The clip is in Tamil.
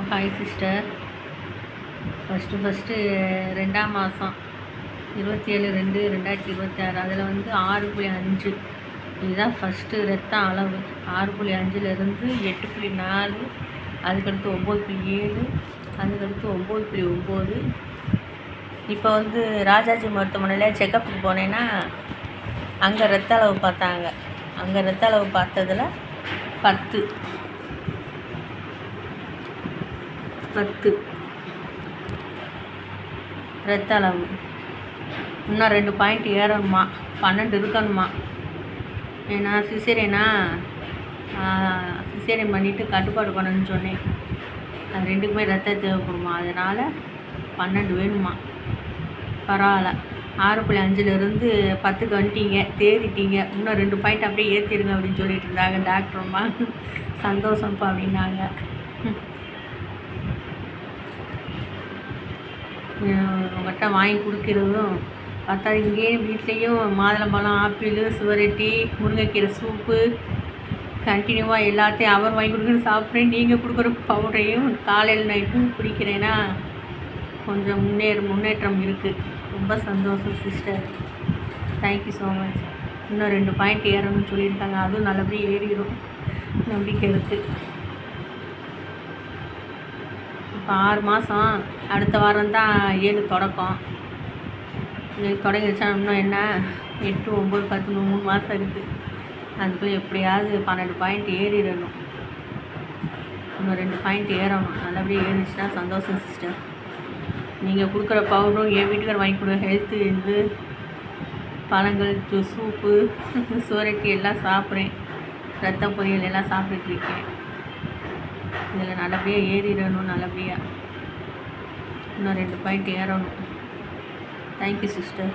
Hi sister. ஃபஸ்ட்டு 2ஆம் மாதம் 27/2/2026 அதில் 6.5 இதுதான் ஃபஸ்ட்டு ரத்த அளவு. 6.5லேருந்து 8.4, அதுக்கடுத்து 9.7, அதுக்கடுத்து 9.9. இப்போ ராஜாஜி மருத்துவமனையில் செக்கப்புக்கு போனேன்னா அங்கே ரத்த அளவு பார்த்தாங்க. அங்கே ரத்த அளவு பார்த்ததில் 10 ரத்த அளவு. இன்னும் 2 பாயிண்ட் ஏறணுமா, 12 இருக்கணுமா. ஏன்னா சிசேரியன் பண்ணிவிட்டு கட்டுப்பாடு பண்ணணும்னு சொன்னேன். அது 2க்குமே ரத்தம் தேவைப்படுமா, அதனால் 12 வேணுமா. பரவாயில்ல, 6.5லேருந்து 10க்கு வந்துட்டீங்க, தேறிட்டீங்க. இன்னும் 2 பாயிண்ட் அப்படியே ஏற்றிடுங்க அப்படின்னு சொல்லிட்டு இருந்தாங்க டாக்டர்மா. சந்தோஷம்ப்பா அப்படின்னாங்க. உங்கள்கிட்ட வாங்கி கொடுக்கிறதும் பார்த்தா இங்கேயே வீட்லேயும் மாதுளம்பழம், ஆப்பிள், சுவரெட்டி, முருங்கைக்கீரை சூப்பு கண்டினியூவாக எல்லாத்தையும் அவர் வாங்கி கொடுக்குன்னு சாப்பிட்றேன். நீங்கள் கொடுக்குற பவுடரையும் காலையில் நைட்டும் குடிக்கிறேன்னா கொஞ்சம் முன்னேற்றம் இருக்குது. ரொம்ப சந்தோஷம் சிஸ்டர். Thank you so much. இன்னும் 2 பாயிண்ட் ஏறணும்னு சொல்லியிருக்காங்க. அதுவும் நல்லபடியாக ஏறிடும் நம்பிக்கை இருக்குது. இப்போ 6 மாதம், அடுத்த வாரம் தான் 7 தொடக்கம். 7 தொடங்கிடுச்சா இன்னும் என்ன 8, 9, 10, 3 மாதம் இருக்குது. அதுக்குள்ளே எப்படியாவது 12 பாயிண்ட் ஏறிடணும். இன்னும் 2 பாயிண்ட் ஏறணும். நல்லபடியாக ஏறிச்சுன்னா சந்தோஷம் சிஸ்டர். நீங்கள் கொடுக்குற பவுடரும் என் வீட்டுக்கார வாங்கி கொடுக்குற ஹெல்த்து இது பழங்கள், சூப்பு, சுவரட்டி எல்லாம் சாப்பிட்றேன். ரத்த பொரியல் எல்லாம் சாப்பிட்டுருக்கேன். இதில் நல்லபடியாக ஏறிடணும். நல்லபடியாக இன்னும் 2 பாயிண்ட் ஏறணும். Thank you sister.